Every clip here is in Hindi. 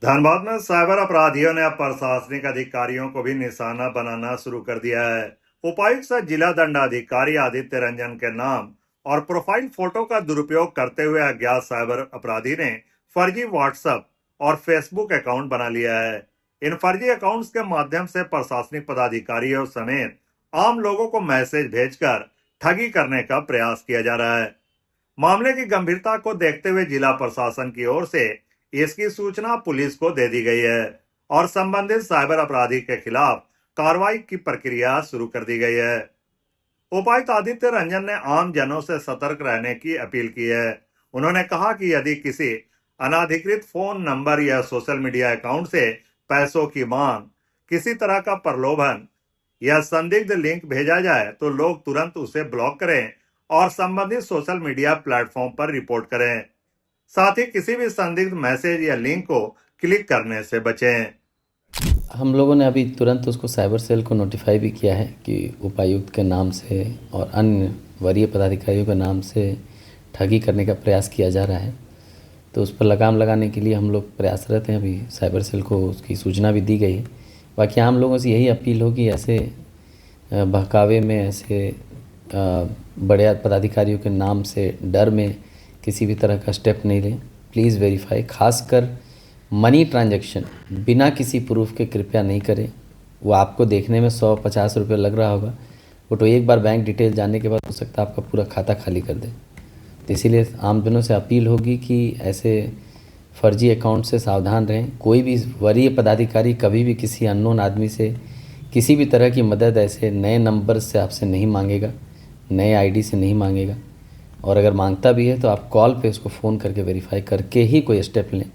धनबाद में साइबर अपराधियों ने अब प्रशासनिक अधिकारियों को भी निशाना बनाना शुरू कर दिया है। उपायुक्त से जिला दंडाधिकारी आदित्य रंजन के नाम और प्रोफाइल फोटो का दुरुपयोग करते हुए अज्ञात साइबर अपराधी ने फर्जी व्हाट्सएप और फेसबुक अकाउंट बना लिया है। इन फर्जी अकाउंट्स के माध्यम से प्रशासनिक पदाधिकारियों समेत आम लोगों को मैसेज भेजकर ठगी करने का प्रयास किया जा रहा है। मामले की गंभीरता को देखते हुए जिला प्रशासन की ओर से इसकी सूचना पुलिस को दे दी गई है और संबंधित साइबर अपराधी के खिलाफ कार्रवाई की प्रक्रिया शुरू कर दी गई है। उपायुक्त आदित्य रंजन ने आम जनों से सतर्क रहने की अपील की है। उन्होंने कहा कि यदि किसी अनाधिकृत फोन नंबर या सोशल मीडिया अकाउंट से पैसों की मांग, किसी तरह का प्रलोभन या संदिग्ध लिंक भेजा जाए तो लोग तुरंत उसे ब्लॉक करें और संबंधित सोशल मीडिया प्लेटफॉर्म पर रिपोर्ट करें। साथ ही किसी भी संदिग्ध मैसेज या लिंक को क्लिक करने से बचें। हम लोगों ने अभी तुरंत उसको साइबर सेल को नोटिफाई भी किया है कि उपायुक्त के नाम से और अन्य वरीय पदाधिकारियों के नाम से ठगी करने का प्रयास किया जा रहा है। तो उस पर लगाम लगाने के लिए हम लोग प्रयासरत हैं। अभी साइबर सेल को उसकी सूचना भी दी गई है। बाकी आम लोगों से यही अपील होगी, ऐसे बहकावे में, ऐसे बड़े पदाधिकारियों के नाम से डर में किसी भी तरह का स्टेप नहीं लें। प्लीज़ वेरीफाई, खासकर मनी ट्रांजैक्शन बिना किसी प्रूफ के कृपया नहीं करें। वो आपको देखने में 150 रुपये लग रहा होगा, वो तो एक बार बैंक डिटेल जानने के बाद हो सकता है आपका पूरा खाता खाली कर दे। तो इसीलिए आम जनों से अपील होगी कि ऐसे फर्जी अकाउंट से सावधान रहें। कोई भी वरीय पदाधिकारी कभी भी किसी अननोन आदमी से किसी भी तरह की मदद ऐसे नए नंबर से आपसे नहीं मांगेगा, नए आईडी से नहीं मांगेगा। और अगर मांगता भी है तो आप कॉल पे उसको फ़ोन करके वेरीफाई करके ही कोई स्टेप लें,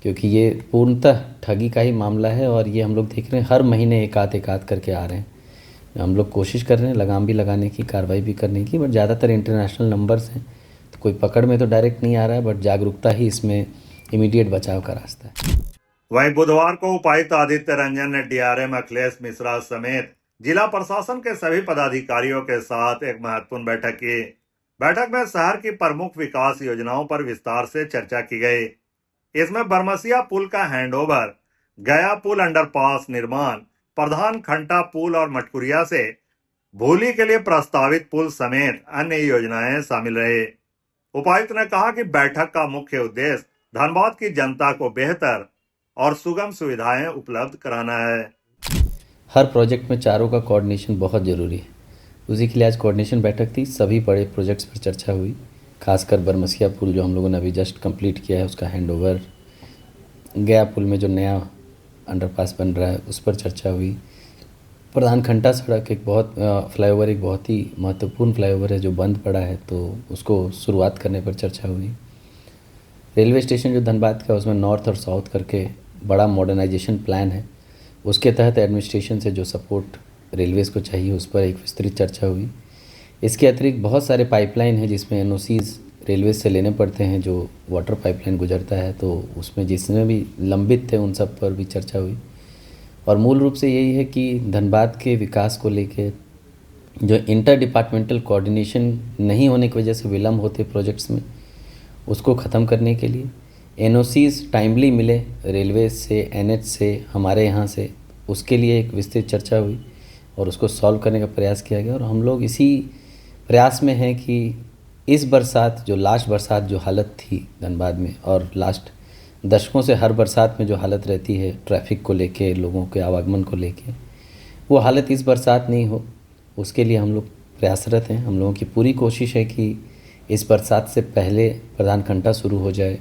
क्योंकि ये पूर्णतः ठगी का ही मामला है। और ये हम लोग देख रहे हैं हर महीने एक आध करके आ रहे हैं। हम लोग कोशिश कर रहे हैं लगाम भी लगाने की, कार्रवाई भी करने की, बट ज़्यादातर इंटरनेशनल नंबर्स हैं तो कोई पकड़ में तो डायरेक्ट नहीं आ रहा है, बट जागरूकता ही इसमें इमीडिएट बचाव का रास्ता है। वहीं बुधवार को उपायुक्त आदित्य रंजन ने डीआरएम अखिलेश मिश्रा समेत जिला प्रशासन के सभी पदाधिकारियों के साथ एक महत्वपूर्ण बैठक की। बैठक में शहर की प्रमुख विकास योजनाओं पर विस्तार से चर्चा की गई। इसमें बरमसिया पुल का हैंडओवर, गया पुल अंडरपास निर्माण, प्रधान खंटा पुल और मटकुरिया से भूली के लिए प्रस्तावित पुल समेत अन्य योजनाएं शामिल रहे। उपायुक्त ने कहा कि बैठक का मुख्य उद्देश्य धनबाद की जनता को बेहतर और सुगम सुविधाएं उपलब्ध कराना है। हर प्रोजेक्ट में चारों का कोऑर्डिनेशन बहुत ज़रूरी है। उसी के लिए आज कोऑर्डिनेशन बैठक थी। सभी बड़े प्रोजेक्ट्स पर चर्चा हुई, खासकर बरमसिया पुल जो हम लोगों ने अभी जस्ट कंप्लीट किया है उसका हैंडओवर, गया पुल में जो नया अंडरपास बन रहा है उस पर चर्चा हुई। प्रधान खंटा सड़क एक बहुत फ्लाईओवर, एक बहुत ही महत्वपूर्ण फ्लाईओवर है जो बंद पड़ा है, तो उसको शुरुआत करने पर चर्चा हुई। रेलवे स्टेशन जो धनबाद का, उसमें नॉर्थ और साउथ करके बड़ा मॉडर्नाइजेशन प्लान है, उसके तहत एडमिनिस्ट्रेशन से जो सपोर्ट रेलवेज़ को चाहिए उस पर एक विस्तृत चर्चा हुई। इसके अतिरिक्त बहुत सारे पाइपलाइन हैं जिसमें एनओसीज़ रेलवे से लेने पड़ते हैं, जो वाटर पाइपलाइन गुजरता है, तो उसमें जिसमें भी लंबित थे उन सब पर भी चर्चा हुई। और मूल रूप से यही है कि धनबाद के विकास को लेके जो इंटर डिपार्टमेंटल कोऑर्डिनेशन नहीं होने की वजह से विलम्ब होते प्रोजेक्ट्स में, उसको ख़त्म करने के लिए एनओसीज़ टाइमली मिले रेलवे से, एनएच से, हमारे यहाँ से, उसके लिए एक विस्तृत चर्चा हुई और उसको सॉल्व करने का प्रयास किया गया। और हम लोग इसी प्रयास में हैं कि इस बरसात, जो लास्ट बरसात जो हालत थी धनबाद में, और लास्ट दशकों से हर बरसात में जो हालत रहती है ट्रैफिक को लेके, लोगों के आवागमन को लेके, वो हालत इस बरसात नहीं हो, उसके लिए हम लोग प्रयासरत हैं। हम लोगों की पूरी कोशिश है कि इस बरसात से पहले प्रधान खंटा शुरू हो जाए।